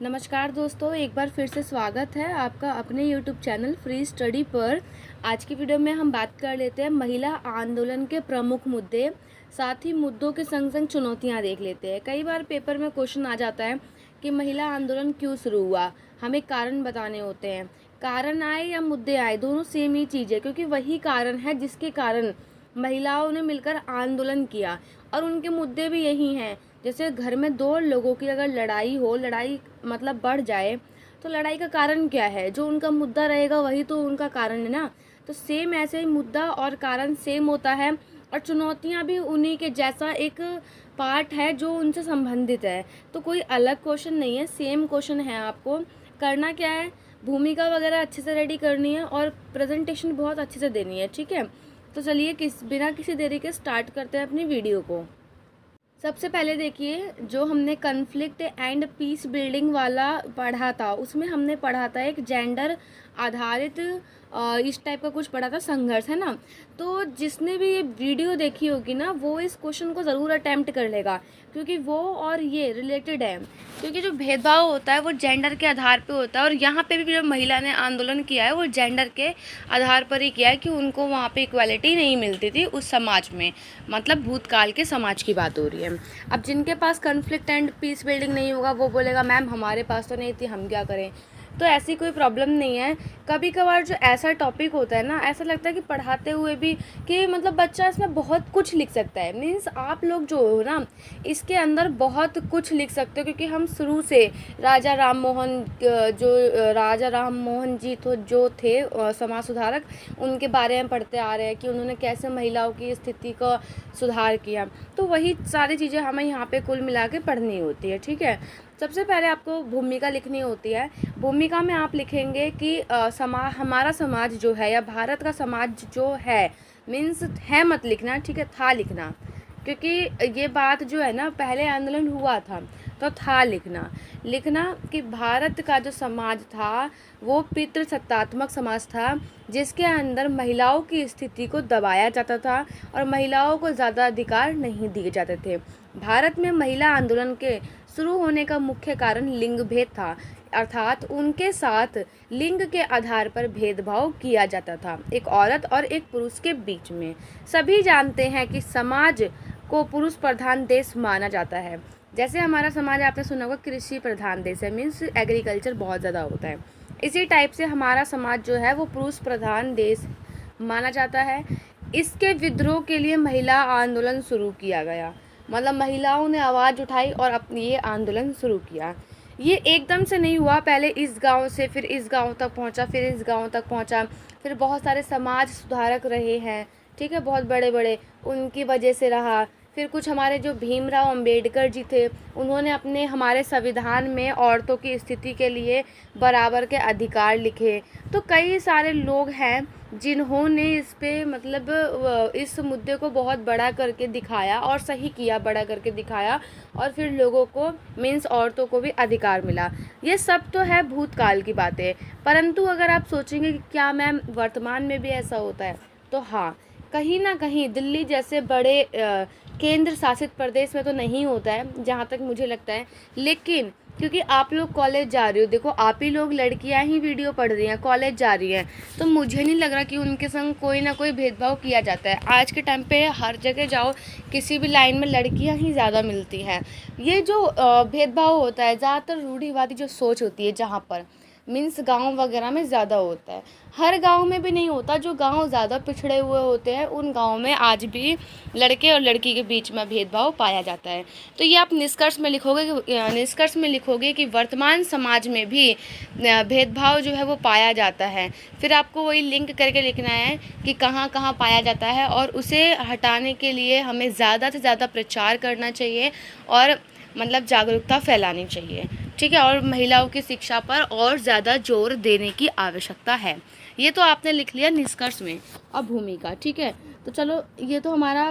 नमस्कार दोस्तों, एक बार फिर से स्वागत है आपका अपने YouTube चैनल फ्री स्टडी पर। आज की वीडियो में हम बात कर लेते हैं महिला आंदोलन के प्रमुख मुद्दे, साथ ही मुद्दों के संग संग चुनौतियां देख लेते हैं। कई बार पेपर में क्वेश्चन आ जाता है कि महिला आंदोलन क्यों शुरू हुआ, हमें कारण बताने होते हैं। कारण आए या मुद्दे आए, दोनों सेम ही चीज़ है, क्योंकि वही कारण है जिसके कारण महिलाओं ने मिलकर आंदोलन किया और उनके मुद्दे भी यही हैं। जैसे घर में दो लोगों की अगर लड़ाई हो, लड़ाई मतलब बढ़ जाए, तो लड़ाई का कारण क्या है? जो उनका मुद्दा रहेगा वही तो उनका कारण है ना। तो सेम ऐसे ही मुद्दा और कारण सेम होता है और चुनौतियां भी उन्हीं के जैसा एक पार्ट है जो उनसे संबंधित है। तो कोई अलग क्वेश्चन नहीं है, सेम क्वेश्चन है। आपको करना क्या है, भूमिका वगैरह अच्छे से रेडी करनी है और प्रेजेंटेशन बहुत अच्छे से देनी है, ठीक है। तो चलिए बिना किसी देरी के स्टार्ट करते हैं अपनी वीडियो को। सबसे पहले देखिए, जो हमने कन्फ्लिक्ट एंड पीस बिल्डिंग वाला पढ़ा था, उसमें हमने पढ़ा था एक जेंडर आधारित इस टाइप का कुछ पढ़ा था, संघर्ष, है ना। तो जिसने भी ये वीडियो देखी होगी ना, वो इस क्वेश्चन को ज़रूर अटेम्प्ट कर लेगा, क्योंकि वो और ये रिलेटेड है। क्योंकि जो भेदभाव होता है वो जेंडर के आधार पे होता है, और यहाँ पे भी जो महिला ने आंदोलन किया है वो जेंडर के आधार पर ही किया है कि उनको वहाँ पे इक्वालिटी नहीं मिलती थी उस समाज में। मतलब भूतकाल के समाज की बात हो रही है। अब जिनके पास कन्फ्लिक्ट एंड पीस बिल्डिंग नहीं होगा वो बोलेगा मैम हमारे पास तो नहीं थी, हम क्या करें। तो ऐसी कोई प्रॉब्लम नहीं है। कभी कभार जो ऐसा टॉपिक होता है ना, ऐसा लगता है कि पढ़ाते हुए भी कि मतलब बच्चा इसमें बहुत कुछ लिख सकता है। मीन्स आप लोग जो हो ना, इसके अंदर बहुत कुछ लिख सकते हो, क्योंकि हम शुरू से राजा राम मोहन जी तो जो थे समाज सुधारक, उनके बारे में पढ़ते आ रहे हैं कि उन्होंने कैसे महिलाओं की स्थिति का सुधार किया। तो वही सारी चीज़ें हमें यहाँ पे कुल मिला के पढ़नी होती है, ठीक है। सबसे पहले आपको भूमिका लिखनी होती है। भूमिका में आप लिखेंगे कि हमारा समाज जो है या भारत का समाज जो है, मीन्स है मत लिखना, ठीक है, था लिखना, क्योंकि ये बात जो है ना, पहले आंदोलन हुआ था तो था लिखना कि भारत का जो समाज था वो पितृसत्तात्मक समाज था, जिसके अंदर महिलाओं की स्थिति को दबाया जाता था और महिलाओं को ज़्यादा अधिकार नहीं दिए जाते थे। भारत में महिला आंदोलन के शुरू होने का मुख्य कारण लिंग भेद था, अर्थात उनके साथ लिंग के आधार पर भेदभाव किया जाता था, एक औरत और एक पुरुष के बीच में। सभी जानते हैं कि समाज को पुरुष प्रधान देश माना जाता है। जैसे हमारा समाज आपने सुना होगा कृषि प्रधान देश है, मीन्स एग्रीकल्चर बहुत ज़्यादा होता है। इसी टाइप से हमारा समाज जो है वो पुरुष प्रधान देश माना जाता है। इसके विद्रोह के लिए महिला आंदोलन शुरू किया गया, मतलब महिलाओं ने आवाज़ उठाई और अपनी ये आंदोलन शुरू किया। ये एकदम से नहीं हुआ, पहले इस गांव से फिर इस गांव तक पहुंचा, फिर इस गांव तक पहुंचा, फिर बहुत सारे समाज सुधारक रहे हैं, ठीक है, बहुत बड़े बड़े, उनकी वजह से रहा। फिर कुछ हमारे जो भीमराव अंबेडकर जी थे, उन्होंने अपने हमारे संविधान में औरतों की स्थिति के लिए बराबर के अधिकार लिखे। तो कई सारे लोग हैं जिन्होंने इस पे मतलब इस मुद्दे को बहुत बड़ा करके दिखाया और सही किया, बड़ा करके दिखाया, और फिर लोगों को मीन्स औरतों को भी अधिकार मिला। ये सब तो है भूतकाल की बातें, परंतु अगर आप सोचेंगे कि क्या मैम वर्तमान में भी ऐसा होता है, तो हाँ, कहीं ना कहीं दिल्ली जैसे बड़े केंद्र शासित प्रदेश में तो नहीं होता है जहाँ तक मुझे लगता है। लेकिन क्योंकि आप लोग कॉलेज जा रहे हो, देखो आप ही लोग लड़कियां ही वीडियो पढ़ रही हैं, कॉलेज जा रही हैं, तो मुझे नहीं लग रहा कि उनके संग कोई ना कोई भेदभाव किया जाता है। आज के टाइम पे हर जगह जाओ, किसी भी लाइन में लड़कियां ही ज़्यादा मिलती हैं। ये जो भेदभाव होता है, ज़्यादातर रूढ़िवादी जो सोच होती है, जहाँ पर मीन्स गांव वगैरह में ज़्यादा होता है, हर गांव में भी नहीं होता। जो गांव ज़्यादा पिछड़े हुए होते हैं उन गांव में आज भी लड़के और लड़की के बीच में भेदभाव पाया जाता है। तो ये आप निष्कर्ष में लिखोगे कि वर्तमान समाज में भी भेदभाव जो है वो पाया जाता है। फिर आपको वही लिंक करके लिखना है कि कहाँ कहाँ पाया जाता है, और उसे हटाने के लिए हमें ज़्यादा से ज़्यादा प्रचार करना चाहिए और मतलब जागरूकता फैलानी चाहिए, ठीक है, और महिलाओं की शिक्षा पर और ज़्यादा जोर देने की आवश्यकता है। ये तो आपने लिख लिया निष्कर्ष में। अब भूमिका, ठीक है, तो चलो ये तो हमारा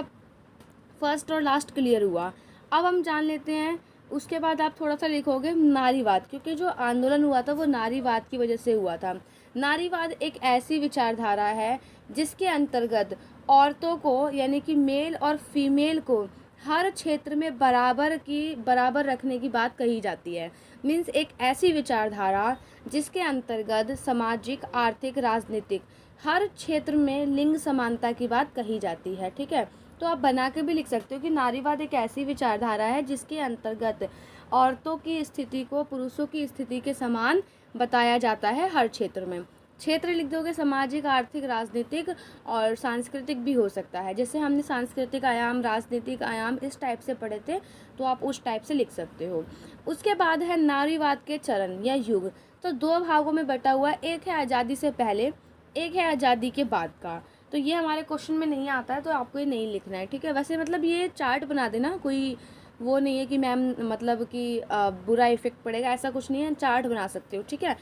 फर्स्ट और लास्ट क्लियर हुआ। अब हम जान लेते हैं, उसके बाद आप थोड़ा सा लिखोगे नारीवाद, क्योंकि जो आंदोलन हुआ था वो नारीवाद की वजह से हुआ था। नारीवाद एक ऐसी विचारधारा है जिसके अंतर्गत औरतों को यानी कि मेल और फीमेल को हर क्षेत्र में बराबर रखने की बात कही जाती है। मीन्स एक ऐसी विचारधारा जिसके अंतर्गत सामाजिक, आर्थिक, राजनीतिक हर क्षेत्र में लिंग समानता की बात कही जाती है। ठीक है, तो आप बना के भी लिख सकते हो कि नारीवाद एक ऐसी विचारधारा है जिसके अंतर्गत औरतों की स्थिति को पुरुषों की स्थिति के समान बताया जाता है हर क्षेत्र में। क्षेत्र लिख दोगे, सामाजिक, आर्थिक, राजनीतिक और सांस्कृतिक भी हो सकता है। जैसे हमने सांस्कृतिक आयाम, राजनीतिक आयाम इस टाइप से पढ़े थे, तो आप उस टाइप से लिख सकते हो। उसके बाद है नारीवाद के चरण या युग। तो 2 भागों में बटा हुआ, एक है आज़ादी से पहले, एक है आज़ादी के बाद का। तो ये हमारे क्वेश्चन में नहीं आता है, तो आपको ये नहीं लिखना है। ठीक है, वैसे मतलब ये चार्ट बना देना, कोई वो नहीं है कि मैम मतलब कि बुरा इफेक्ट पड़ेगा, ऐसा कुछ नहीं है, चार्ट बना सकते हो। ठीक है,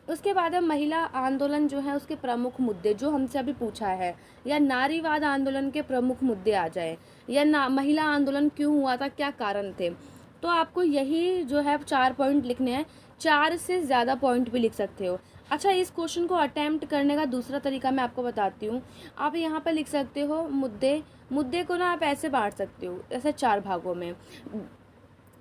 उसके बाद है महिला आंदोलन जो है उसके प्रमुख मुद्दे, जो हमसे अभी पूछा है, या नारीवाद आंदोलन के प्रमुख मुद्दे आ जाए, या महिला आंदोलन क्यों हुआ था, क्या कारण थे। तो आपको यही जो है 4 पॉइंट लिखने हैं, 4 से ज़्यादा पॉइंट भी लिख सकते हो। अच्छा, इस क्वेश्चन को अटेम्प्ट करने का दूसरा तरीका मैं आपको बताती हूँ। आप यहाँ पर लिख सकते हो मुद्दे को ना आप ऐसे बांट सकते हो, ऐसे 4 भागों में।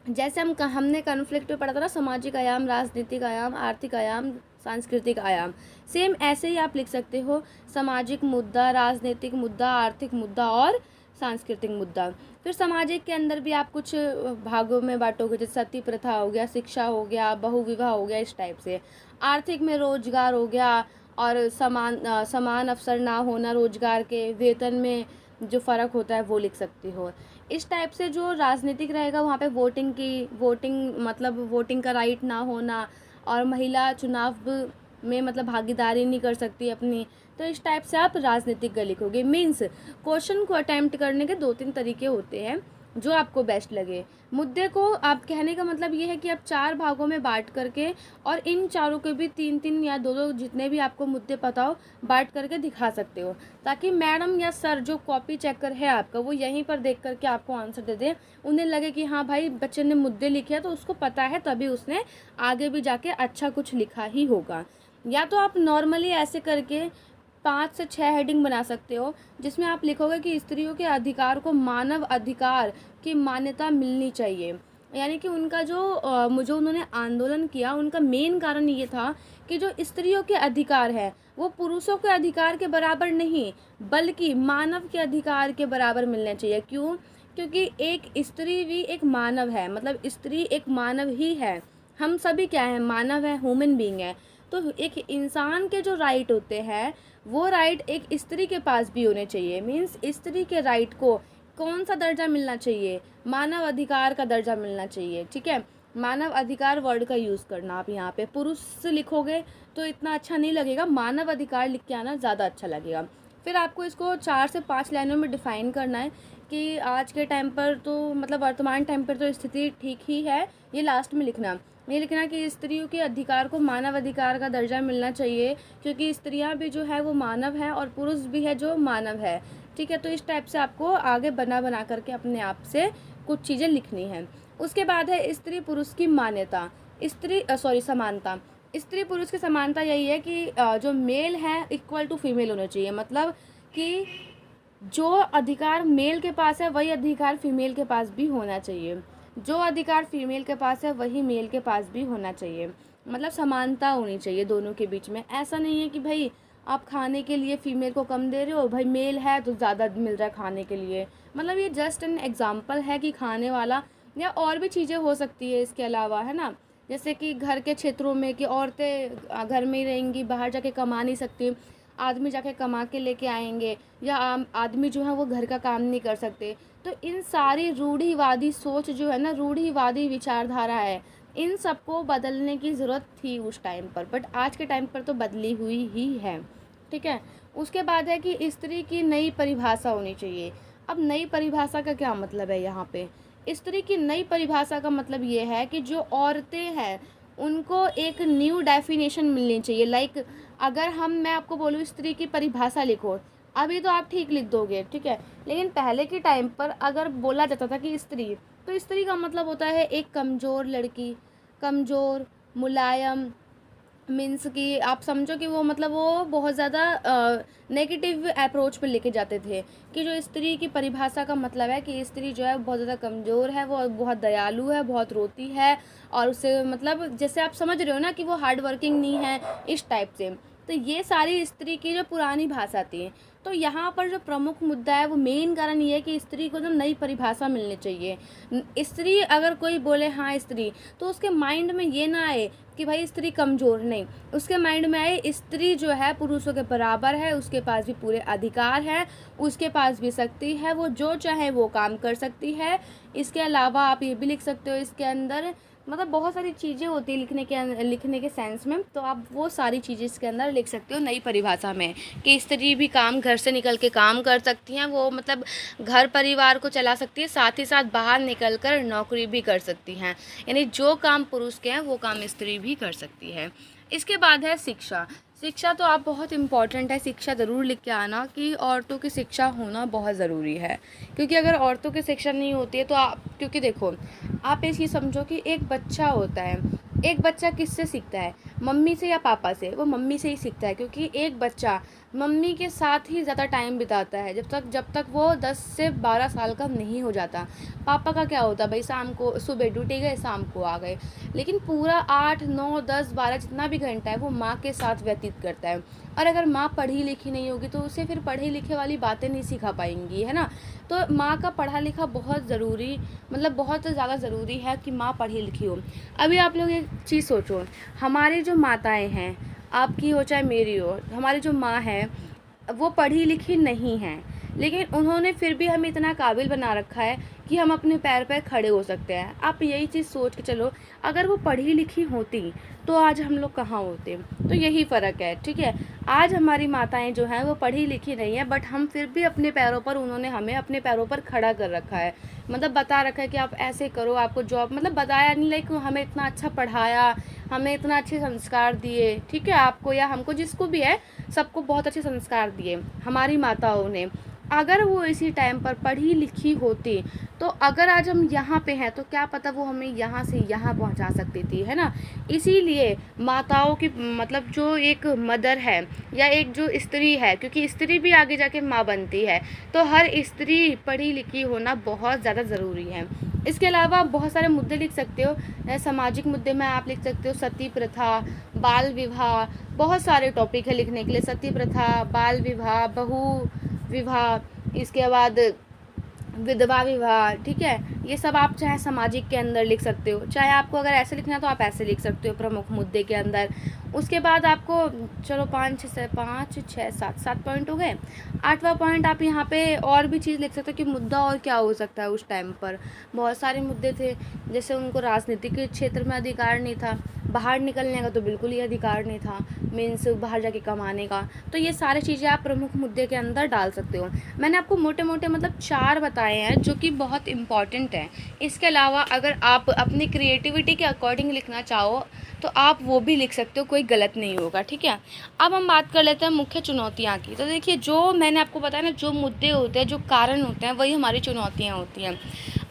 जैसे हमने कॉन्फ्लिक्ट पे पढ़ा था ना, सामाजिक आयाम, राजनीतिक आयाम, आर्थिक आयाम, सांस्कृतिक आयाम। सेम ऐसे ही आप लिख सकते हो, सामाजिक मुद्दा, राजनीतिक मुद्दा, आर्थिक मुद्दा और सांस्कृतिक मुद्दा। फिर सामाजिक के अंदर भी आप कुछ भागों में बांटोगे, जैसे सती प्रथा हो गया, शिक्षा हो गया, बहुविवाह हो गया, इस टाइप से। आर्थिक में रोजगार हो गया, और समान अवसर ना होना रोजगार के, वेतन में जो फ़र्क होता है वो लिख सकती हो। इस टाइप से जो राजनीतिक रहेगा वहाँ पे वोटिंग मतलब वोटिंग का राइट ना होना, और महिला चुनाव में मतलब भागीदारी नहीं कर सकती अपनी, तो इस टाइप से आप राजनीतिक का लिखोगे। मीन्स क्वेश्चन को अटेम्प्ट करने के 2-3 तरीके होते हैं, जो आपको बेस्ट लगे। मुद्दे को आप कहने का मतलब ये है कि आप 4 भागों में बांट करके, और इन चारों के भी 3-3 या 2-2 जितने भी आपको मुद्दे पता हो बांट करके दिखा सकते हो, ताकि मैडम या सर जो कॉपी चेकर है आपका, वो यहीं पर देख करके आपको आंसर दे दे। उन्हें लगे कि हाँ भाई बच्चे ने मुद्दे लिखे हैं तो उसको पता है, तभी उसने आगे भी जाके अच्छा कुछ लिखा ही होगा। या तो आप नॉर्मली ऐसे करके 5 से 6 हेडिंग बना सकते हो, जिसमें आप लिखोगे कि स्त्रियों के अधिकार को मानव अधिकार की मान्यता मिलनी चाहिए। यानी कि उनका जो उन्होंने आंदोलन किया, उनका मेन कारण ये था कि जो स्त्रियों के अधिकार है वो पुरुषों के अधिकार के बराबर नहीं, बल्कि मानव के अधिकार के बराबर मिलने चाहिए। क्यों? क्योंकि एक स्त्री भी एक मानव है, मतलब स्त्री एक मानव ही है। हम सभी क्या है, मानव है, ह्यूमन बीइंग है। तो एक इंसान के जो राइट होते हैं, वो राइट एक स्त्री के पास भी होने चाहिए। मीन्स स्त्री के राइट को कौन सा दर्जा मिलना चाहिए? मानव अधिकार का दर्जा मिलना चाहिए। ठीक है, मानव अधिकार वर्ड का यूज़ करना। आप यहाँ पे पुरुष से लिखोगे तो इतना अच्छा नहीं लगेगा, मानव अधिकार लिख के आना ज़्यादा अच्छा लगेगा। फिर आपको इसको 4 से 5 लाइनों में डिफ़ाइन करना है कि आज के टाइम पर तो मतलब वर्तमान टाइम पर तो स्थिति ठीक ही है, ये लास्ट में लिखना। ये लिखना कि स्त्रियों के अधिकार को मानव अधिकार का दर्जा मिलना चाहिए, क्योंकि स्त्रियां भी जो है वो मानव है और पुरुष भी है जो मानव है। ठीक है, तो इस टाइप से आपको आगे बना करके अपने आप से कुछ चीज़ें लिखनी है। उसके बाद है स्त्री पुरुष की मान्यता, समानता। स्त्री पुरुष की समानता यही है कि जो मेल है इक्वल टू फीमेल होना चाहिए। मतलब कि जो अधिकार मेल के पास है वही अधिकार फीमेल के पास भी होना चाहिए। जो अधिकार फीमेल के पास है वही मेल के पास भी होना चाहिए। मतलब समानता होनी चाहिए दोनों के बीच में। ऐसा नहीं है कि भाई आप खाने के लिए फीमेल को कम दे रहे हो, भाई मेल है तो ज़्यादा मिल रहा है खाने के लिए। मतलब ये जस्ट एन एग्जाम्पल है कि खाने वाला, या और भी चीज़ें हो सकती है इसके अलावा, है ना। जैसे कि घर के क्षेत्रों में कि औरतें घर में ही रहेंगी, बाहर जाके कमा नहीं सकती, आदमी जाके कमा के लेके आएंगे, या आदमी जो है वो घर का काम नहीं कर सकते। तो इन सारी रूढ़िवादी सोच जो है ना, रूढ़िवादी विचारधारा है, इन सबको बदलने की ज़रूरत थी उस टाइम पर, बट आज के टाइम पर तो बदली हुई ही है। ठीक है, उसके बाद है कि स्त्री की नई परिभाषा होनी चाहिए। अब नई परिभाषा का क्या मतलब है यहाँ पे? स्त्री की नई परिभाषा का मतलब ये है कि जो औरतें हैं उनको एक न्यू डेफिनेशन मिलनी चाहिए। लाइक अगर मैं आपको बोलूँ स्त्री की परिभाषा लिखो, अभी तो आप ठीक लिख दोगे, ठीक है, लेकिन पहले के टाइम पर अगर बोला जाता था कि स्त्री, तो स्त्री का मतलब होता है एक कमज़ोर लड़की, कमज़ोर, मुलायम, मीन्स कि आप समझो कि वो मतलब वो बहुत ज़्यादा नेगेटिव अप्रोच पे लेके जाते थे कि जो स्त्री की परिभाषा का मतलब है कि स्त्री जो है बहुत ज़्यादा कमज़ोर है, वो बहुत दयालु है, बहुत रोती है, और उसे मतलब जैसे आप समझ रहे हो ना कि वो हार्ड वर्किंग नहीं है, इस टाइप से। तो ये सारी स्त्री की जो पुरानी भाषा थी। तो यहाँ पर जो प्रमुख मुद्दा है वो मेन कारण ये है कि स्त्री को जो नई परिभाषा मिलनी चाहिए। स्त्री अगर कोई बोले हाँ स्त्री, तो उसके माइंड में ये ना आए कि भाई स्त्री कमज़ोर, नहीं, उसके माइंड में आए स्त्री जो है पुरुषों के बराबर है, उसके पास भी पूरे अधिकार है, उसके पास भी शक्ति है, वो जो चाहे वो काम कर सकती है। इसके अलावा आप ये भी लिख सकते हो इसके अंदर, मतलब बहुत सारी चीज़ें होती है लिखने के सेंस में, तो आप वो सारी चीज़ें इसके अंदर लिख सकते हो नई परिभाषा में कि स्त्री भी काम घर से निकल के काम कर सकती हैं, वो मतलब घर परिवार को चला सकती है, साथ ही साथ बाहर निकल कर नौकरी भी कर सकती हैं, यानी जो काम पुरुष के हैं वो काम स्त्री भी कर सकती है। इसके बाद है शिक्षा। शिक्षा तो आप बहुत इम्पॉर्टेंट है, शिक्षा ज़रूर लिख के आना कि औरतों की शिक्षा होना बहुत ज़रूरी है, क्योंकि अगर औरतों की शिक्षा नहीं होती है तो आप, क्योंकि देखो आप ये चीज़ समझो कि एक बच्चा होता है, एक बच्चा किससे सीखता है, मम्मी से या पापा से? वो मम्मी से ही सीखता है, क्योंकि एक बच्चा मम्मी के साथ ही ज़्यादा टाइम बिताता है जब तक वो 10 से 12 साल का नहीं हो जाता। पापा का क्या होता है, भाई शाम को सुबह ड्यूटी गए, शाम को आ गए, लेकिन पूरा 8 9 10 12 जितना भी घंटा है वो माँ के साथ व्यतीत करता है। और अगर माँ पढ़ी लिखी नहीं होगी तो उसे फिर पढ़े लिखे वाली बातें नहीं सिखा पाएंगी, है ना। तो माँ का पढ़ा लिखा बहुत ज़रूरी, मतलब बहुत ज़्यादा ज़रूरी है कि माँ पढ़ी लिखी हो। अभी आप लोग एक चीज़ सोचो, हमारी जो माताएं हैं, आपकी हो चाहे मेरी हो, हमारी जो माँ है वो पढ़ी लिखी नहीं हैं, लेकिन उन्होंने फिर भी हमें इतना काबिल बना रखा है कि हम अपने पैर पर खड़े हो सकते हैं। आप यही चीज़ सोच के चलो, अगर वो पढ़ी लिखी होती तो आज हम लोग कहाँ होते। तो यही फ़र्क है, ठीक है। आज हमारी माताएं जो हैं वो पढ़ी लिखी नहीं है, बट हम फिर भी अपने पैरों पर, उन्होंने हमें अपने पैरों पर खड़ा कर रखा है, मतलब बता रखा है कि आप ऐसे करो, आपको जॉब, मतलब बताया नहीं, लाइक हमें इतना अच्छा पढ़ाया, हमें इतना अच्छे संस्कार दिए, ठीक है, आपको या हमको जिसको भी है सबको बहुत अच्छे संस्कार दिए हमारी माताओं ने। अगर वो इसी टाइम पर पढ़ी लिखी होती तो अगर आज हम यहाँ पे हैं तो क्या पता वो हमें यहाँ से यहाँ पहुँचा सकती थी, है ना। इसीलिए माताओं की, मतलब जो एक मदर है या एक जो स्त्री है, क्योंकि स्त्री भी आगे जाके माँ बनती है, तो हर स्त्री पढ़ी लिखी होना बहुत ज़्यादा ज़रूरी है। इसके अलावा आप बहुत सारे मुद्दे लिख सकते हो, सामाजिक मुद्दे में आप लिख सकते हो सती प्रथा, बाल विवाह, बहुत सारे टॉपिक है लिखने के लिए, सती प्रथा, बाल विवाह, बहु विवाह, इसके बाद विधवा विवाह, ठीक है। ये सब आप चाहे सामाजिक के अंदर लिख सकते हो, चाहे आपको अगर ऐसे लिखना है तो आप ऐसे लिख सकते हो प्रमुख मुद्दे के अंदर। उसके बाद आपको, चलो 5 6 7 पॉइंट हो गए। 8वां पॉइंट आप यहाँ पे और भी चीज़ लिख सकते हो कि मुद्दा और क्या हो सकता है। उस टाइम पर बहुत सारे मुद्दे थे, जैसे उनको राजनीतिक क्षेत्र में अधिकार नहीं था, बाहर निकलने का तो बिल्कुल ही अधिकार नहीं था, मीन्स बाहर जाके कमाने का। तो ये सारी चीज़ें आप प्रमुख मुद्दे के अंदर डाल सकते हो। मैंने आपको मोटे मोटे मतलब 4 बताए हैं जो कि बहुत इम्पॉर्टेंट हैं। इसके अलावा अगर आप अपनी क्रिएटिविटी के अकॉर्डिंग लिखना चाहो तो आप वो भी लिख सकते हो, कोई गलत नहीं होगा, ठीक है। अब हम बात कर लेते हैं मुख्य चुनौतियाँ की। तो देखिए, जो मैंने आपको बताया ना, जो मुद्दे होते हैं, जो कारण होते हैं, वही हमारी चुनौतियाँ होती हैं।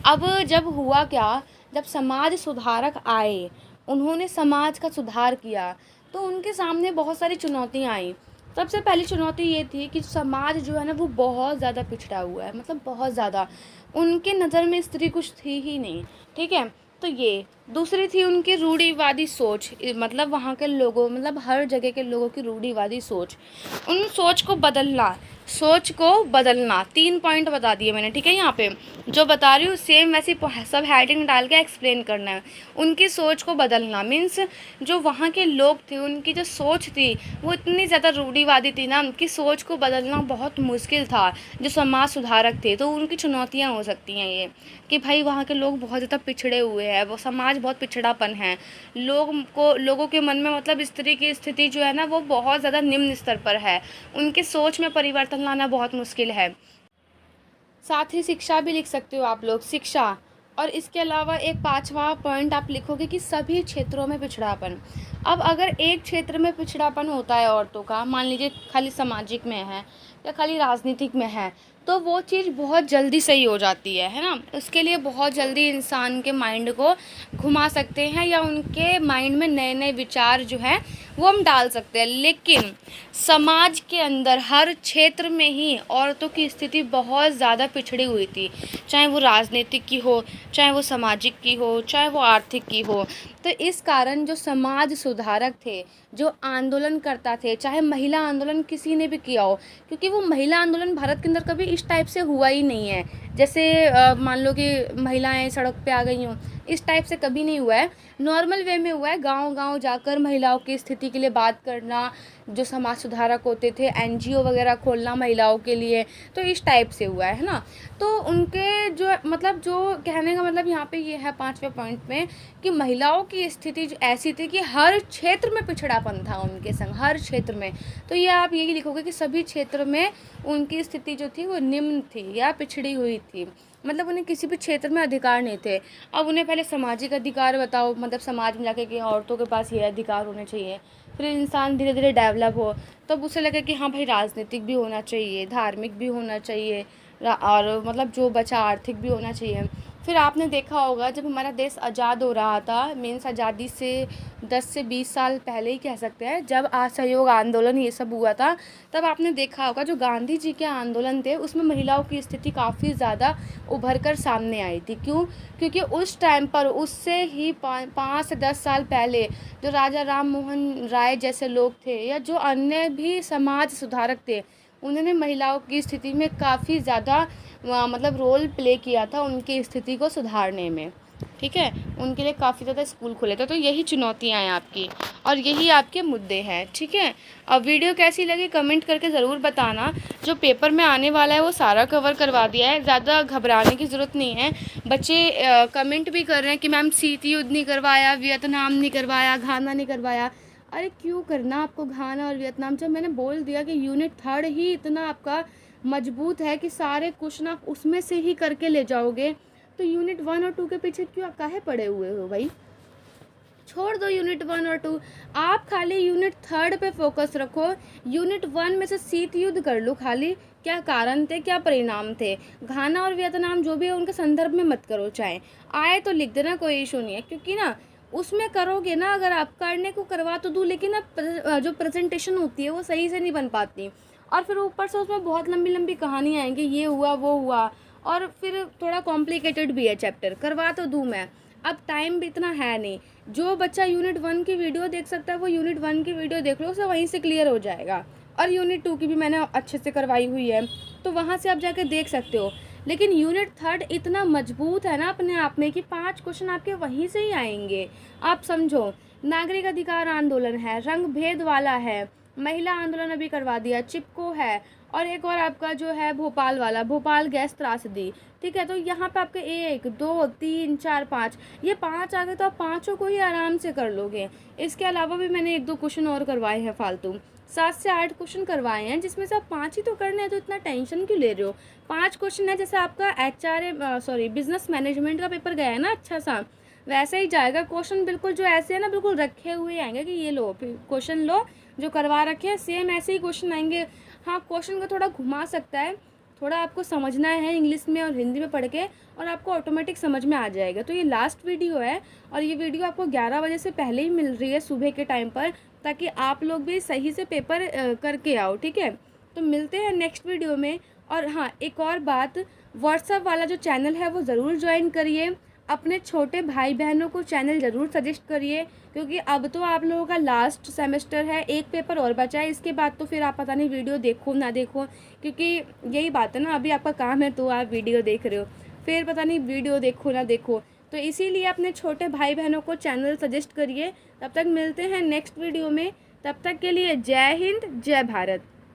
अब जब हुआ क्या, जब समाज सुधारक आए, उन्होंने समाज का सुधार किया, तो उनके सामने बहुत सारी चुनौतियाँ आई। सबसे पहली चुनौती ये थी कि समाज जो है ना वो बहुत ज़्यादा पिछड़ा हुआ है, मतलब बहुत ज़्यादा, उनके नज़र में स्त्री कुछ थी ही नहीं, ठीक है। तो ये दूसरी थी उनकी रूढ़िवादी सोच, मतलब वहाँ के लोगों, मतलब हर जगह के लोगों की रूढ़िवादी सोच, उन सोच को बदलना, 3 पॉइंट बता दिए मैंने, ठीक है। यहाँ पे जो बता रही हूँ सेम वैसी सब हेडिंग डाल के एक्सप्लेन करना है। उनकी सोच को बदलना मीन्स जो वहाँ के लोग थे, उनकी जो सोच थी वो इतनी ज़्यादा रूढ़िवादी थी ना, उनकी सोच को बदलना बहुत मुश्किल था। जो समाज सुधारक थे, तो उनकी चुनौतियाँ हो सकती हैं ये कि भाई वहाँ के लोग बहुत ज़्यादा पिछड़े हुए हैं, वो समाज बहुत पिछड़ापन है, लोगों के मन में मतलब स्त्री की स्थिति जो है ना वो बहुत ज़्यादा निम्न स्तर पर है, उनकी सोच में परिवर्तन लाना बहुत मुश्किल है। साथ ही शिक्षा भी लिख सकते हो आप लोग, शिक्षा। और इसके अलावा एक 5वां पॉइंट आप लिखोगे कि सभी क्षेत्रों में पिछड़ापन। अब अगर एक क्षेत्र में पिछड़ापन होता है औरतों का, मान लीजिए खाली सामाजिक में है, या खाली राजनीतिक में है, तो वो चीज़ बहुत जल्दी सही हो जाती है ना। उसके लिए बहुत जल्दी इंसान के माइंड को घुमा सकते हैं या उनके माइंड में नए नए विचार जो है वो हम डाल सकते हैं। लेकिन समाज के अंदर हर क्षेत्र में ही औरतों की स्थिति बहुत ज़्यादा पिछड़ी हुई थी, चाहे वो राजनीतिक की हो, चाहे वो सामाजिक की हो, चाहे वो आर्थिक की हो। तो इस कारण जो समाज सुधारक थे, जो आंदोलन करता थे, चाहे महिला आंदोलन किसी ने भी किया हो, क्योंकि वो महिला आंदोलन भारत के अंदर कभी इस टाइप से हुआ ही नहीं है। जैसे मान लो कि महिलाएं सड़क पे आ गई हों, इस टाइप से कभी नहीं हुआ है। नॉर्मल वे में हुआ है, गांव-गांव जाकर महिलाओं की स्थिति के लिए बात करना, जो समाज सुधारक होते थे एनजीओ वगैरह खोलना महिलाओं के लिए, तो इस टाइप से हुआ है ना। तो उनके जो मतलब जो कहने का मतलब यहाँ पे ये है 5वें पॉइंट में कि महिलाओं की स्थिति जो ऐसी थी कि हर क्षेत्र में पिछड़ापन था उनके संग, हर क्षेत्र में। तो ये आप यही लिखोगे कि सभी क्षेत्र में उनकी स्थिति जो थी वो निम्न थी या पिछड़ी हुई थी, मतलब उन्हें किसी भी क्षेत्र में अधिकार नहीं थे। अब उन्हें पहले सामाजिक अधिकार बताओ, मतलब समाज में जाके कि औरतों के पास ये अधिकार होने चाहिए, फिर इंसान धीरे धीरे डेवलप हो, तब उसे लगे कि हाँ भाई राजनीतिक भी होना चाहिए, धार्मिक भी होना चाहिए, और मतलब जो बचा आर्थिक भी होना चाहिए। फिर आपने देखा होगा जब हमारा देश आज़ाद हो रहा था, मीन्स आज़ादी से 10 से 20 साल पहले ही कह सकते हैं, जब असहयोग आंदोलन ये सब हुआ था, तब आपने देखा होगा जो गांधी जी के आंदोलन थे उसमें महिलाओं की स्थिति काफ़ी ज़्यादा उभर कर सामने आई थी। क्यों? क्योंकि उस टाइम पर उससे ही 5 से 10 साल पहले जो राजा राम मोहन राय जैसे लोग थे या जो अन्य भी समाज सुधारक थे, उन्होंने महिलाओं की स्थिति में काफ़ी ज़्यादा मतलब रोल प्ले किया था उनकी स्थिति को सुधारने में। ठीक है, उनके लिए काफ़ी ज़्यादा स्कूल खुले थे। तो यही चुनौतियाँ हैं आपकी और यही आपके मुद्दे हैं। ठीक है, अब वीडियो कैसी लगी कमेंट करके ज़रूर बताना। जो पेपर में आने वाला है वो सारा कवर करवा दिया है, ज़्यादा घबराने की ज़रूरत नहीं है। बच्चे कमेंट भी कर रहे हैं कि मैम शीत युद्ध नहीं करवाया, वियतनाम नहीं करवाया, घाना नहीं करवाया। अरे क्यों करना आपको घाना और वियतनाम, जब मैंने बोल दिया कि यूनिट 3 ही इतना आपका मजबूत है कि सारे क्वेश्चन आप उसमें से ही करके ले जाओगे, तो यूनिट 1 और 2 के पीछे क्यों काहे पड़े हुए हो भाई। छोड़ दो यूनिट 1 और 2, आप खाली यूनिट 3 पे फोकस रखो। यूनिट 1 में से शीत युद्ध कर लो खाली, क्या कारण थे, क्या परिणाम थे। घाना और वियतनाम जो भी है उनके संदर्भ में मत करो, चाहे आए तो लिख देना, कोई इशू नहीं है। क्योंकि ना उसमें करोगे ना, अगर आप करने को करवा तो दूँ, लेकिन अब जो प्रेजेंटेशन होती है वो सही से नहीं बन पाती, और फिर ऊपर से उसमें बहुत लंबी लंबी कहानी आएंगी, ये हुआ वो हुआ, और फिर थोड़ा कॉम्प्लिकेटेड भी है चैप्टर। करवा तो दूँ मैं, अब टाइम भी इतना है नहीं। जो बच्चा यूनिट 1 की वीडियो देख सकता है वो यूनिट 1 की वीडियो देख लो, उसे वहीं से क्लियर हो जाएगा। और यूनिट 2 की भी मैंने अच्छे से करवाई हुई है, तो वहाँ से आप जाके देख सकते हो। लेकिन यूनिट 3 इतना मजबूत है ना अपने आप में कि 5 क्वेश्चन आपके वहीं से ही आएंगे। आप समझो, नागरिक अधिकार आंदोलन है, रंग भेद वाला है, महिला आंदोलन अभी करवा दिया, चिपको है, और एक और आपका जो है भोपाल वाला, भोपाल गैस त्रासदी। ठीक है, तो यहाँ पे आपके 1 2 3 4 5 ये 5 आ गए, तो आप पाँचों को ही आराम से कर लोगे। इसके अलावा भी मैंने 1-2 क्वेश्चन और करवाए हैं फालतू, 7 से 8 क्वेश्चन करवाए हैं, जिसमें से आप 5 ही तो करने हैं, तो इतना टेंशन क्यों ले रहे हो। 5 क्वेश्चन है, जैसे आपका बिजनेस मैनेजमेंट का पेपर गया है ना अच्छा सा, वैसे ही जाएगा। क्वेश्चन बिल्कुल जो ऐसे है ना, बिल्कुल रखे हुए आएंगे कि ये लो क्वेश्चन लो जो करवा रखे हैं, सेम ऐसे ही क्वेश्चन आएंगे। हाँ, क्वेश्चन को थोड़ा घुमा सकता है, थोड़ा आपको समझना है इंग्लिश में और हिंदी में पढ़ के, और आपको ऑटोमेटिक समझ में आ जाएगा। तो ये लास्ट वीडियो है, और ये वीडियो आपको 11 बजे से पहले ही मिल रही है सुबह के टाइम पर, ताकि आप लोग भी सही से पेपर करके आओ। ठीक है, तो मिलते हैं नेक्स्ट वीडियो में। और हाँ, एक और बात, व्हाट्सएप वाला जो चैनल है वो ज़रूर ज्वाइन करिए, अपने छोटे भाई बहनों को चैनल ज़रूर सजेस्ट करिए, क्योंकि अब तो आप लोगों का लास्ट सेमेस्टर है, एक पेपर और बचा है, इसके बाद तो फिर आप पता नहीं वीडियो देखो ना देखो, क्योंकि यही बात है ना, अभी आपका काम है तो आप वीडियो देख रहे हो, फिर पता नहीं वीडियो देखो ना देखो। तो इसीलिए अपने छोटे भाई बहनों को चैनल सजेस्ट करिए। तब तक मिलते हैं नेक्स्ट वीडियो में, तब तक के लिए जय हिंद, जय भारत।